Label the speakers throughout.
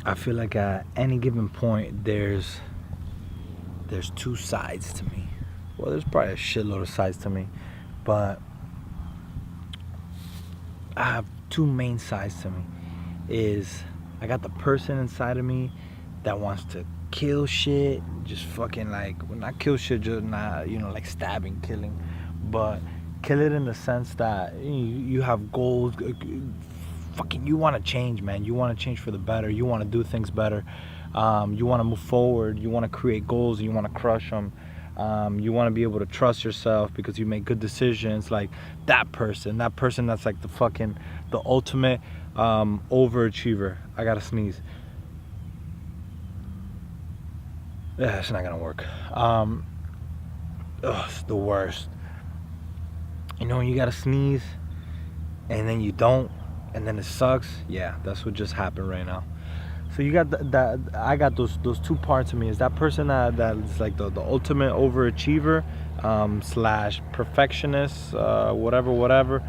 Speaker 1: I feel like at any given point there's two sides to me. Well, there's probably a shitload of sides to me, but I have two main sides to me. Is I got the person inside of me that wants to kill shit, just fucking like, well, not kill shit, just not, like stabbing, killing, but kill it in the sense that you have goals. Fucking, you want to change, man. You want to change for the better. You want to do things better. You want to move forward. You want to create goals. You want to crush them. You want to be able to trust yourself because you make good decisions. Like that person that's like the ultimate overachiever. I gotta sneeze. Yeah, it's not gonna work. It's the worst. When you gotta sneeze and then you don't, and then it sucks. Yeah, that's what just happened right now. So you got that. I got those two parts of me. Is that person that is like the ultimate overachiever, slash perfectionist, whatever,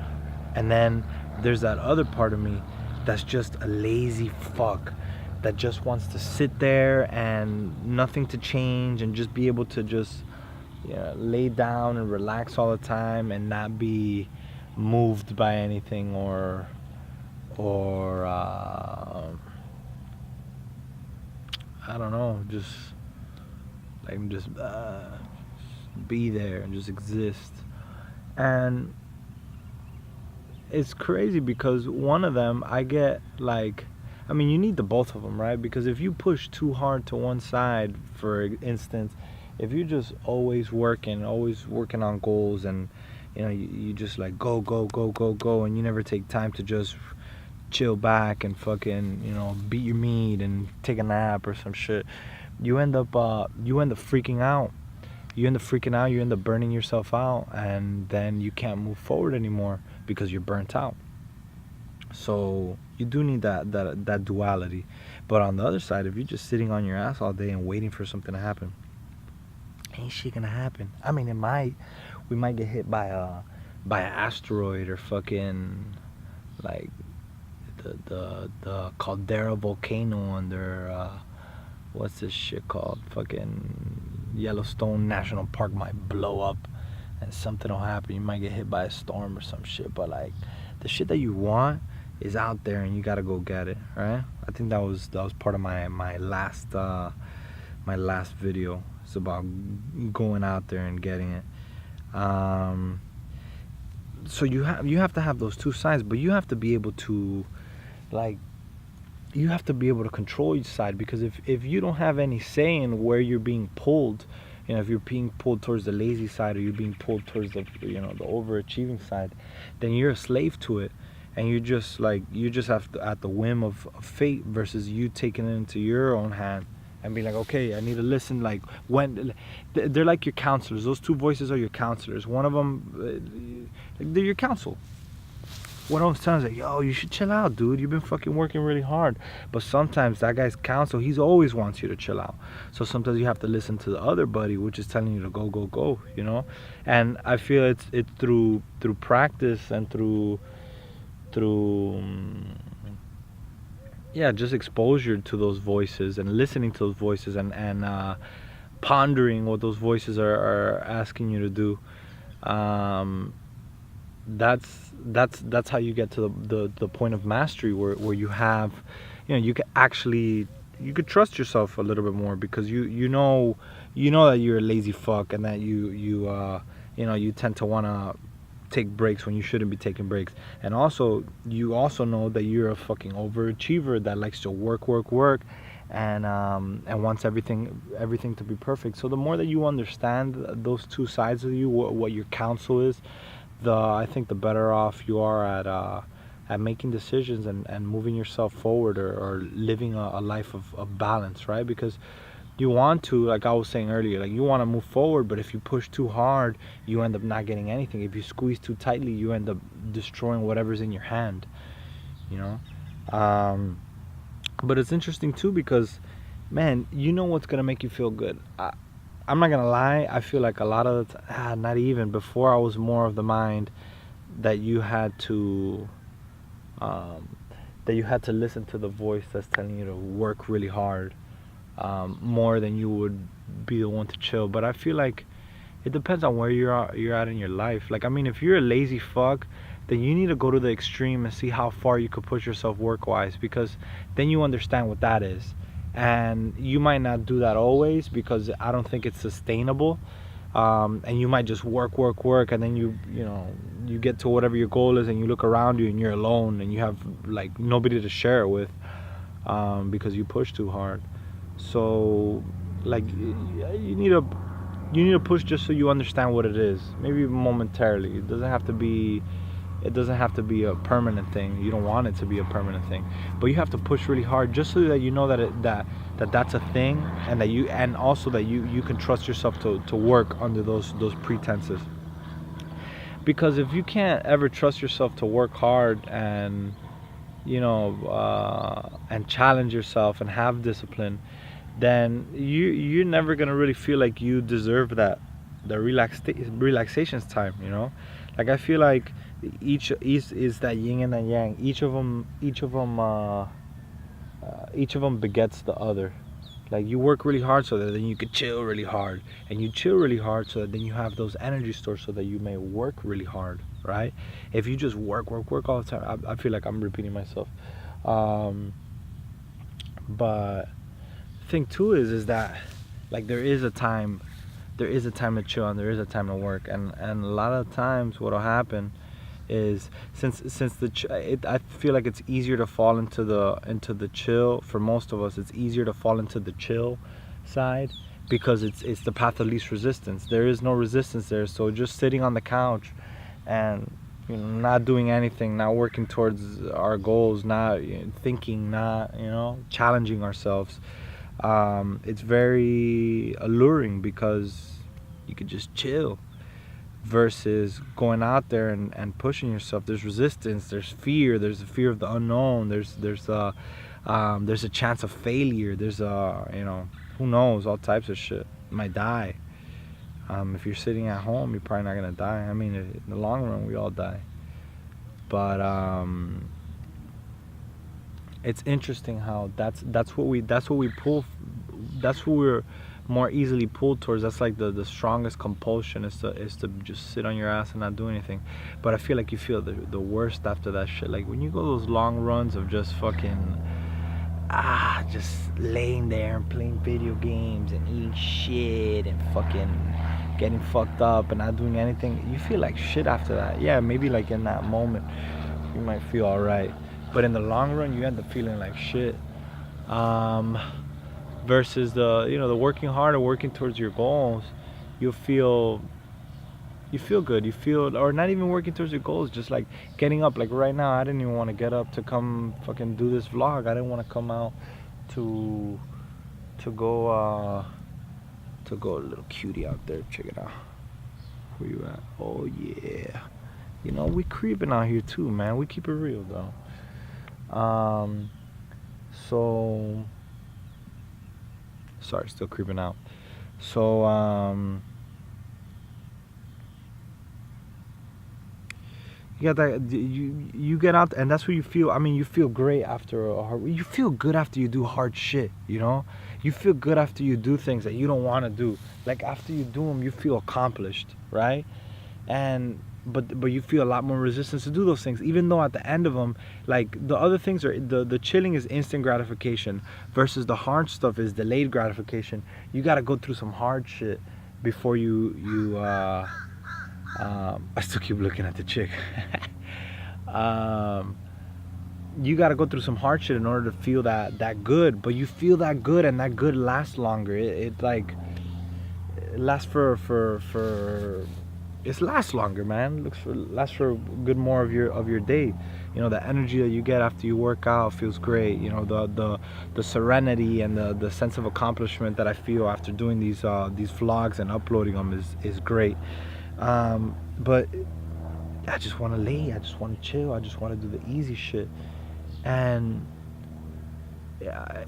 Speaker 1: and then there's that other part of me that's just a lazy fuck that just wants to sit there and nothing to change and just be able to just lay down and relax all the time and not be moved by anything or I don't know, just like just be there and just exist. And it's crazy because one of them I get like, I mean, you need the both of them, right? Because if you push too hard to one side, for instance, if you're just always working on goals, and you just like go, and you never take time to just chill back and fucking beat your meat and take a nap or some shit, you end up freaking out. You end up burning yourself out, and then you can't move forward anymore because you're burnt out. So you do need that duality. But on the other side, if you're just sitting on your ass all day and waiting for something to happen, ain't shit gonna happen. I mean, we might get hit by an asteroid or fucking like the Caldera volcano under what's this shit called? Fucking Yellowstone National Park might blow up and something will happen. You might get hit by a storm or some shit, but like the shit that you want is out there and you gotta go get it, right? I think that was part of my last video. It's about going out there and getting it. So you have to have those two sides, but you have to be able to control each side, because if you don't have any say in where you're being pulled, if you're being pulled towards the lazy side or you're being pulled towards the overachieving side, then you're a slave to it, and you just have to, at the whim of fate, versus you taking it into your own hand and being like, okay, I need to listen. Like, when they're like your counselors. Those two voices are your counselors. One of them, they're your counsel. One of them's telling us like, yo, you should chill out, dude. You've been fucking working really hard. But sometimes that guy's counsel, he's always wants you to chill out. So sometimes you have to listen to the other buddy, which is telling you to go, And I feel it's through practice and through just exposure to those voices and listening to those voices and pondering what those voices are asking you to do. That's how you get to the point of mastery where you have, you could trust yourself a little bit more, because you know that you're a lazy fuck, and that you tend to want to take breaks when you shouldn't be taking breaks. And you also know that you're a fucking overachiever that likes to work and wants everything to be perfect. So the more that you understand those two sides of you, what your counsel is, I think the better off you are at making decisions and moving yourself forward, or living a life of balance, right? Because you want to, like I was saying earlier, like you want to move forward, but if you push too hard, you end up not getting anything. If you squeeze too tightly, you end up destroying whatever's in your hand, But it's interesting too, because, man, what's gonna make you feel good. I'm not gonna lie. I feel like a lot of the time, not even before, I was more of the mind that you had to that you had to listen to the voice that's telling you to work really hard, more than you would be the one to chill. But I feel like it depends on where you're at in your life. Like, I mean, if you're a lazy fuck, then you need to go to the extreme and see how far you could push yourself work wise, because then you understand what that is. And you might not do that always, because I don't think it's sustainable. And you might just work, and then you get to whatever your goal is, and you look around you and you're alone, and you have like nobody to share it with, because you push too hard. So like you need to push just so you understand what it is. Maybe momentarily. It doesn't have to be a permanent thing. You don't want it to be a permanent thing, but you have to push really hard just so that you know that's a thing, and also that you can trust yourself to work under those pretenses. Because if you can't ever trust yourself to work hard and and challenge yourself and have discipline, then you're never gonna really feel like you deserve the relaxation's time. Like, I feel like each is that yin and that yang. Each of them begets the other. Like, you work really hard so that then you could chill really hard, and you chill really hard so that then you have those energy stores so that you may work really hard, right? If you just work all the time, I feel like I'm repeating myself. But the thing too is that, like, there is a time to chill and there is a time to work, and a lot of times what'll happen is, since I feel like it's easier to fall into the chill. For most of us, it's easier to fall into the chill side, because it's the path of least resistance. There is no resistance there. So just sitting on the couch and not doing anything, not working towards our goals, not thinking, not challenging ourselves, it's very alluring, because you could just chill, versus going out there and pushing yourself. There's resistance, there's fear, there's the fear of the unknown, there's a chance of failure, there's who knows, all types of shit. You might die. If you're sitting at home, you're probably not gonna die. I mean, in the long run, we all die. But it's interesting how that's what we pull. That's what we're more easily pulled towards. That's like the strongest compulsion is to just sit on your ass and not do anything. But I feel like you feel the worst after that shit. Like, when you go those long runs of just fucking just laying there and playing video games and eating shit and fucking getting fucked up and not doing anything, you feel like shit after that. Yeah, maybe like in that moment you might feel alright, but in the long run you end up feeling like shit. Versus the working hard or working towards your goals, you feel good. Or not even working towards your goals, just like getting up. Like right now, I didn't even want to get up to come fucking do this vlog. I didn't want to come out to go a little cutie out there. Check it out. Where you at? Oh yeah. We creeping out here too, man. We keep it real though. So sorry, still creeping out. So you got that, you get out, and that's what you feel. I mean, you feel great after you feel good after you do hard shit. You feel good after you do things that you don't want to do. Like, after you do them, you feel accomplished, right? But you feel a lot more resistance to do those things, even though at the end of them, like, the other things are, the chilling is instant gratification, versus the hard stuff is delayed gratification. You got to go through some hard shit before you I still keep looking at the chick. You got to go through some hard shit in order to feel that good. But you feel that good, and that good lasts longer. It lasts it lasts longer, man. Lasts for good more of your day. The energy that you get after you work out feels great. The serenity and the sense of accomplishment that I feel after doing these vlogs and uploading them is great. But I just want to lay. I just want to chill. I just want to do the easy shit. And yeah,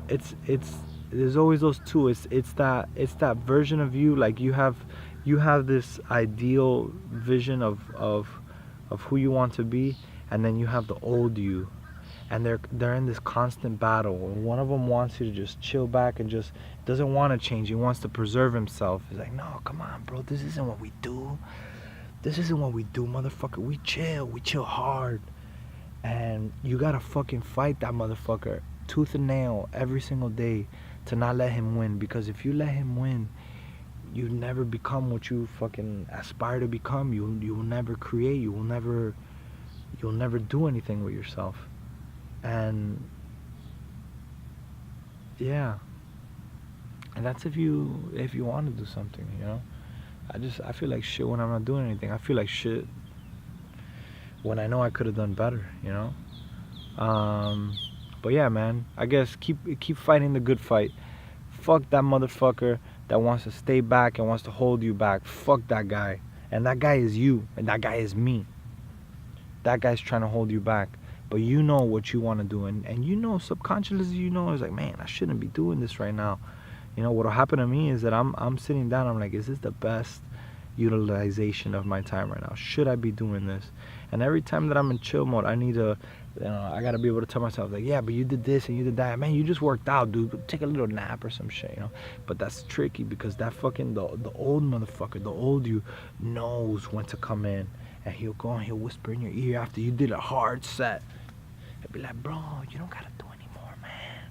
Speaker 1: there's always those two. It's that version of you. Like, you have this ideal vision of who you want to be, and then you have the old you, and they're in this constant battle. And one of them wants you to just chill back and just doesn't want to change. He wants to preserve himself. He's like, no, come on, bro. This isn't what we do. This isn't what we do, motherfucker. We chill. We chill hard. And you gotta fucking fight that motherfucker tooth and nail every single day to not let him win. Because if you let him win, you never become what you fucking aspire to become. You will never create. You'll never do anything with yourself. And yeah, and that's if you want to do something, you know. I feel like shit when I'm not doing anything. I feel like shit when I know I could have done better, you know. But yeah, man, I guess keep fighting the good fight. Fuck that motherfucker that wants to stay back and wants to hold you back. Fuck that guy. And that guy is you, and that guy is me. That guy's trying to hold you back. But you know what you want to do, and you know subconsciously, you know, it's like, man, I shouldn't be doing this right now. You know what'll happen to me is that I'm sitting down, I'm like, is this the best utilization of my time right now? Should I be doing this? And every time that I'm in chill mode, I need to, you know, I gotta be able to tell myself, like, yeah, but you did this and you did that. Man, you just worked out, dude. Take a little nap or some shit, you know. But that's tricky because that fucking the old motherfucker, the old you, knows when to come in, and he'll go and he'll whisper in your ear after you did a hard set. He'll be like, bro, you don't gotta do anymore, man.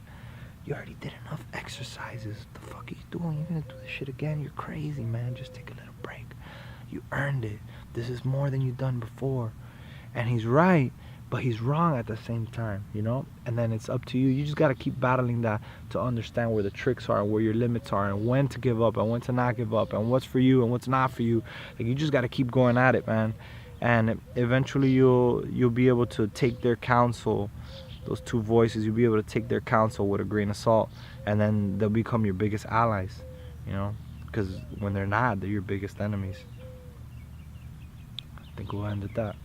Speaker 1: You already did enough exercises. What the fuck are you doing? You're gonna do this shit again? You're crazy, man. Just take a little break. You earned it. This is more than you've done before. And he's right, but he's wrong at the same time, you know. And then it's up to you. You just gotta keep battling that to understand where the tricks are and where your limits are and when to give up and when to not give up and what's for you and what's not for you. Like, you just gotta keep going at it, man. And eventually you'll be able to take their counsel, those two voices, you'll be able to take their counsel with a grain of salt, and then they'll become your biggest allies, you know, because when they're not, they're your biggest enemies. I think we'll end at that.